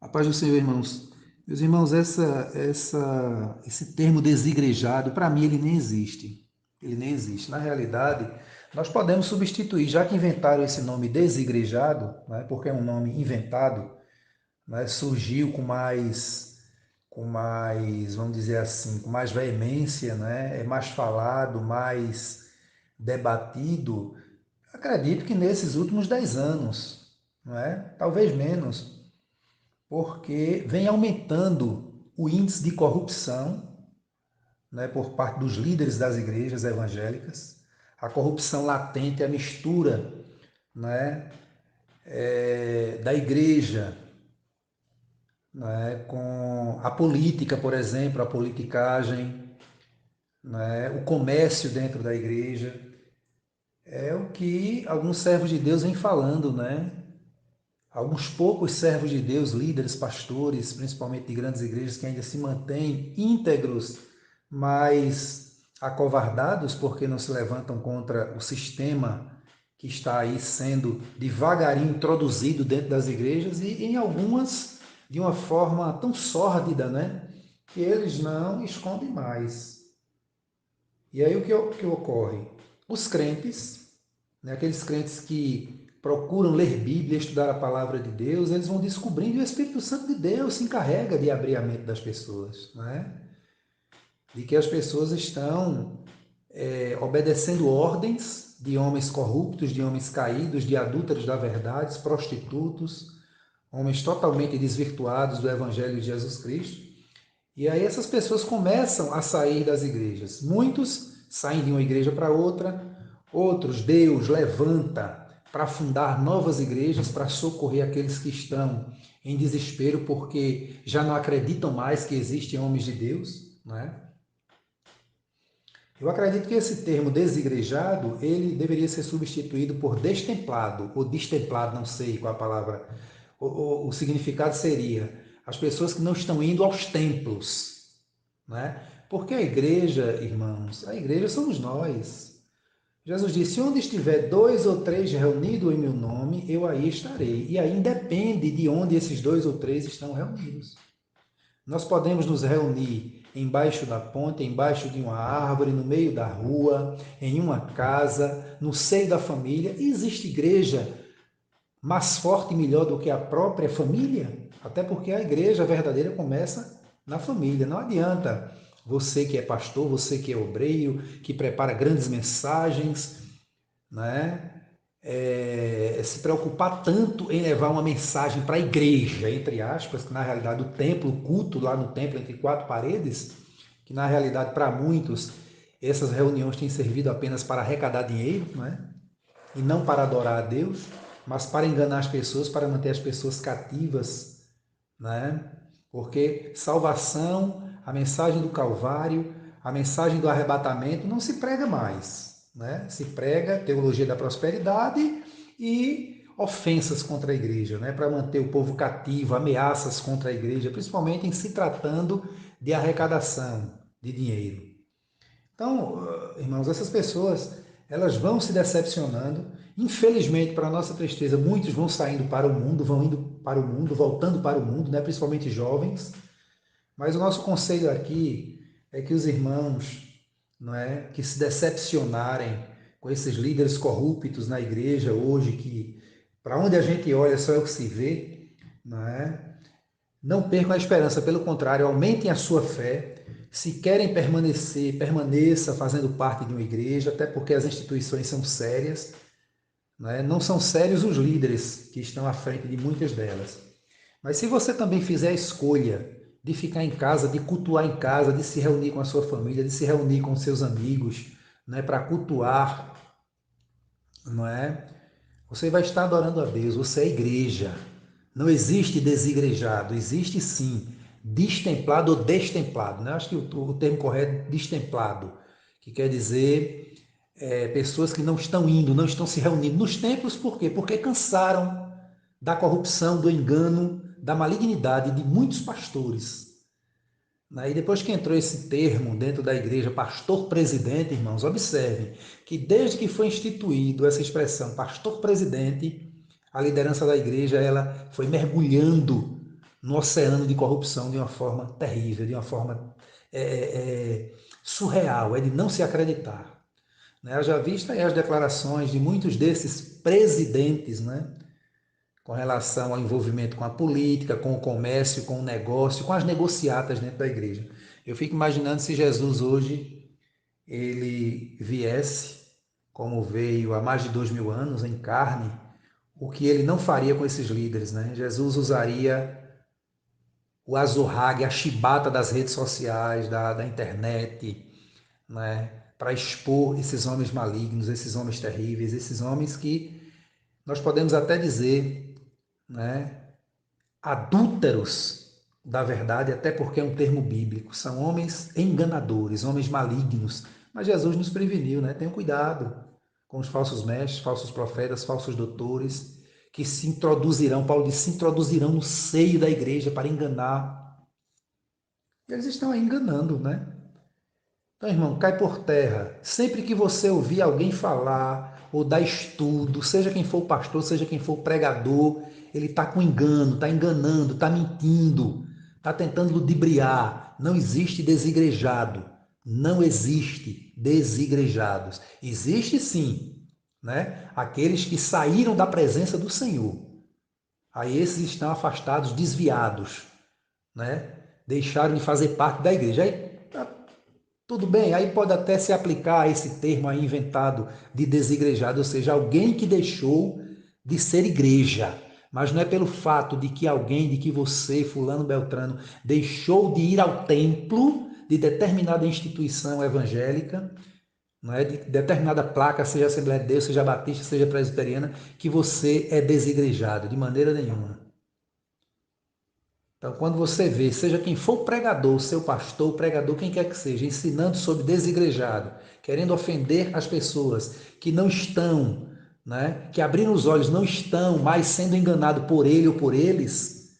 A paz do Senhor, irmãos. Meus irmãos, esse termo desigrejado, para mim, ele nem existe. Ele nem existe. Na realidade, nós podemos substituir, já que inventaram esse nome desigrejado, né, porque é um nome inventado, né, surgiu com mais, vamos dizer assim, com mais veemência, né, é mais falado, mais debatido. Acredito que nesses últimos 10 anos, não é? Talvez menos, porque vem aumentando o índice de corrupção, né, por parte dos líderes das igrejas evangélicas, a corrupção latente, a mistura, né, da igreja, né, com a política, por exemplo, a politicagem, né, o comércio dentro da igreja. É o que alguns servos de Deus vêm falando, né? Alguns poucos servos de Deus, líderes, pastores, principalmente de grandes igrejas, que ainda se mantêm íntegros, mas acovardados porque não se levantam contra o sistema que está aí sendo devagarinho introduzido dentro das igrejas e em algumas de uma forma tão sórdida, né? Que eles não escondem mais. E aí o que ocorre? Os crentes, né, aqueles crentes que procuram ler Bíblia, estudar a palavra de Deus, eles vão descobrindo e o Espírito Santo de Deus se encarrega de abrir a mente das pessoas, né? De que as pessoas estão obedecendo ordens de homens corruptos, de homens caídos, de adúlteros da verdade, prostitutos, homens totalmente desvirtuados do Evangelho de Jesus Cristo. E aí essas pessoas começam a sair das igrejas. Muitos saem de uma igreja para outra, outros Deus levanta para fundar novas igrejas, para socorrer aqueles que estão em desespero porque já não acreditam mais que existem homens de Deus, né? Eu acredito que esse termo desigrejado, ele deveria ser substituído por destemplado, ou destemplado, não sei qual a palavra. O significado seria as pessoas que não estão indo aos templos, né? Porque a igreja, irmãos, a igreja somos nós. Jesus disse: onde estiver dois ou três reunidos em meu nome, eu aí estarei. E aí independe de onde esses dois ou três estão reunidos. Nós podemos nos reunir embaixo da ponte, embaixo de uma árvore, no meio da rua, em uma casa, no seio da família. E existe igreja mais forte e melhor do que a própria família? Até porque a igreja verdadeira começa na família. Não adianta você que é pastor, você que é obreiro, que prepara grandes mensagens, né? Se preocupar tanto em levar uma mensagem para a igreja, entre aspas, que na realidade o templo, o culto lá no templo entre quatro paredes, que na realidade para muitos essas reuniões têm servido apenas para arrecadar dinheiro, né? E não para adorar a Deus, mas para enganar as pessoas, para manter as pessoas cativas, né? Porque salvação, a mensagem do Calvário, a mensagem do arrebatamento não se prega mais, né? Se prega teologia da prosperidade e ofensas contra a igreja, né? Para manter o povo cativo, ameaças contra a igreja, principalmente em se tratando de arrecadação de dinheiro. Então, irmãos, essas pessoas, elas vão se decepcionando. Infelizmente, para nossa tristeza, muitos vão saindo para o mundo, vão indo para o mundo, voltando para o mundo, né? Principalmente jovens. Mas o nosso conselho aqui é que os irmãos, não é, que se decepcionarem com esses líderes corruptos na igreja hoje, que para onde a gente olha só é o que se vê, não é? Não percam a esperança, pelo contrário, aumentem a sua fé. Se querem permanecer, permaneça fazendo parte de uma igreja, até porque as instituições são sérias, né? Não são sérios os líderes que estão à frente de muitas delas. Mas se você também fizer a escolha de ficar em casa, de cultuar em casa, de se reunir com a sua família, de se reunir com seus amigos, né, para cultuar, não é? Você vai estar adorando a Deus, você é igreja. Não existe desigrejado, existe sim destemplado ou destemplado. Né? Acho que o termo correto é destemplado, que quer dizer pessoas que não estão indo, não estão se reunindo nos templos, por quê? Porque cansaram da corrupção, do engano, da malignidade de muitos pastores. E depois que entrou esse termo dentro da igreja, pastor-presidente, irmãos, observem que desde que foi instituído essa expressão pastor-presidente, a liderança da igreja ela foi mergulhando, no oceano de corrupção de uma forma terrível, de uma forma surreal, é de não se acreditar. Né? Já visto aí as declarações de muitos desses presidentes, né? Com relação ao envolvimento com a política, com o comércio, com o negócio, com as negociatas dentro da igreja. Eu fico imaginando se Jesus hoje ele viesse, como veio há mais de 2000 anos, em carne, o que ele não faria com esses líderes, né? Jesus usaria o azorrague, a chibata das redes sociais, da internet, né? Para expor esses homens malignos, esses homens terríveis, esses homens que nós podemos até dizer, né? Adúlteros da verdade, até porque é um termo bíblico, são homens enganadores, homens malignos. Mas Jesus nos preveniu, né? Tenham cuidado com os falsos mestres, falsos profetas, falsos doutores, que se introduzirão, Paulo diz, se introduzirão no seio da igreja para enganar. Eles estão aí enganando, né? Então, irmão, cai por terra. Sempre que você ouvir alguém falar ou dar estudo, seja quem for o pastor, seja quem for o pregador, ele está com engano, está enganando, está mentindo, está tentando ludibriar. Não existe desigrejado. Não existe desigrejados. Existe sim, né? Aqueles que saíram da presença do Senhor. Aí esses estão afastados, desviados, né? Deixaram de fazer parte da igreja. Aí tudo bem, aí pode até se aplicar esse termo aí inventado de desigrejado, ou seja, alguém que deixou de ser igreja. Mas não é pelo fato de que alguém, de que você, fulano, beltrano, deixou de ir ao templo de determinada instituição evangélica, não é? De determinada placa, seja Assembleia de Deus, seja Batista, seja Presbiteriana, que você é desigrejado, de maneira nenhuma. Então, quando você vê, seja quem for o pregador, seu pastor, o pregador, quem quer que seja, ensinando sobre desigrejado, querendo ofender as pessoas que não estão, né, que abrindo os olhos não estão mais sendo enganados por ele ou por eles,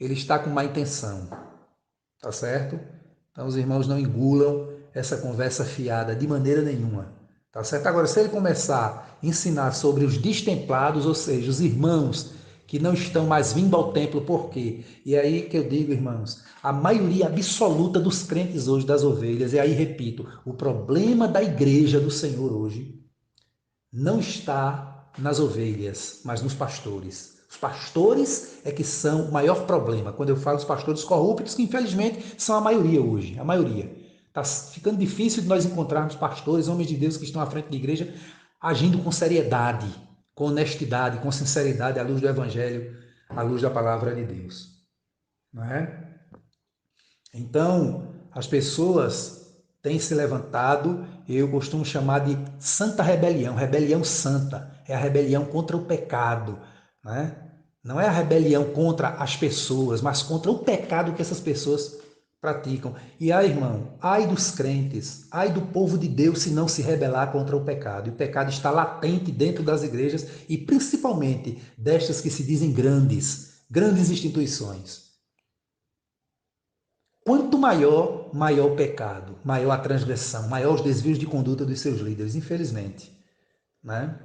ele está com má intenção, tá certo? Então, os irmãos não engulam essa conversa fiada de maneira nenhuma, tá certo? Agora, se ele começar a ensinar sobre os destemplados, ou seja, os irmãos que não estão mais vindo ao templo, por quê? E aí que eu digo, irmãos, a maioria absoluta dos crentes hoje, das ovelhas, e aí repito, o problema da igreja do Senhor hoje não está nas ovelhas, mas nos pastores. Os pastores é que são o maior problema. Quando eu falo dos pastores corruptos, que infelizmente são a maioria hoje, a maioria. Está ficando difícil de nós encontrarmos pastores, homens de Deus que estão à frente da igreja, agindo com seriedade, com honestidade, com sinceridade, à luz do Evangelho, à luz da palavra de Deus. Não é? Então, as pessoas têm se levantado, eu costumo chamar de santa rebelião, rebelião santa, é a rebelião contra o pecado, né? Não é a rebelião contra as pessoas, mas contra o pecado que essas pessoas praticam. E ai, irmão, ai dos crentes, ai do povo de Deus se não se rebelar contra o pecado. E o pecado está latente dentro das igrejas e principalmente destas que se dizem grandes instituições. Quanto maior, maior o pecado, maior a transgressão, maior os desvios de conduta dos seus líderes, infelizmente, né?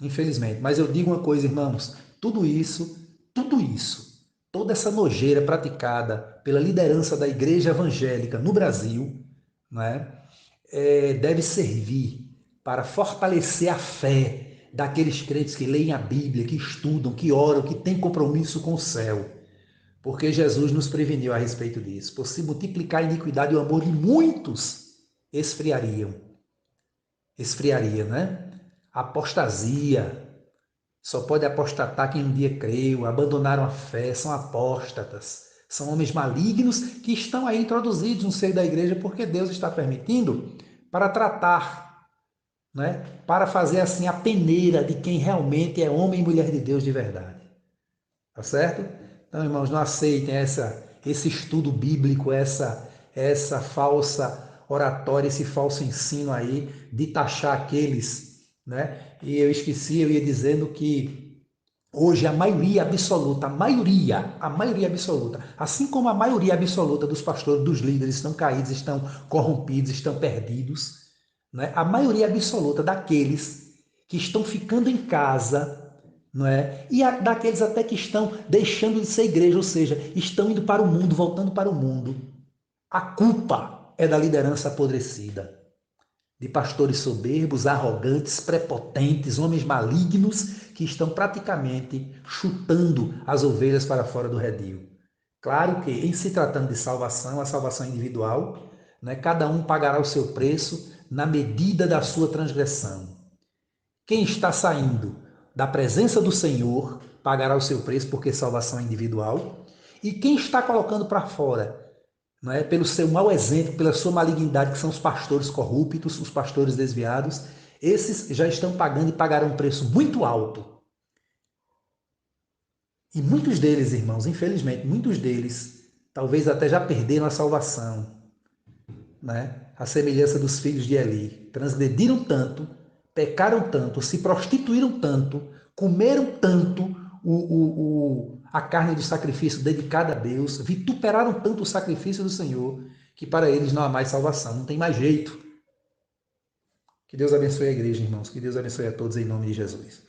Infelizmente. Mas eu digo uma coisa, irmãos, tudo isso, toda essa nojeira praticada pela liderança da igreja evangélica no Brasil, né, deve servir para fortalecer a fé daqueles crentes que leem a Bíblia, que estudam, que oram, que têm compromisso com o céu. Porque Jesus nos preveniu a respeito disso. Por se multiplicar a iniquidade e o amor de muitos, esfriaria, né? Apostasia. Só pode apostatar quem um dia creu, abandonaram a fé, são apóstatas. São homens malignos que estão aí introduzidos no seio da igreja porque Deus está permitindo para tratar, né? Para fazer assim a peneira de quem realmente é homem e mulher de Deus de verdade. Tá certo? Então, irmãos, não aceitem esse estudo bíblico, essa falsa oratória, esse falso ensino aí de taxar aqueles, né? E eu esqueci, eu ia dizendo que hoje a maioria absoluta, a maioria absoluta, assim como a maioria absoluta dos pastores, dos líderes estão caídos, estão corrompidos, estão perdidos, né? A maioria absoluta daqueles que estão ficando em casa, não é? E daqueles até que estão deixando de ser igreja, ou seja, estão indo para o mundo, voltando para o mundo. A culpa é da liderança apodrecida, de pastores soberbos, arrogantes, prepotentes, homens malignos que estão praticamente chutando as ovelhas para fora do redil. Claro que, em se tratando de salvação, a salvação individual, né, cada um pagará o seu preço na medida da sua transgressão. Quem está saindo da presença do Senhor pagará o seu preço, porque salvação é individual. E quem está colocando para fora, não é, pelo seu mau exemplo, pela sua malignidade, que são os pastores corruptos, os pastores desviados, esses já estão pagando e pagarão um preço muito alto. E muitos deles, irmãos, infelizmente, muitos deles, talvez até já perderam a salvação, né? A semelhança dos filhos de Eli. Transgrediram tanto, pecaram tanto, se prostituíram tanto, comeram tanto a carne do sacrifício dedicada a Deus, vituperaram tanto o sacrifício do Senhor, que para eles não há mais salvação, não tem mais jeito. Que Deus abençoe a igreja, irmãos. Que Deus abençoe a todos em nome de Jesus.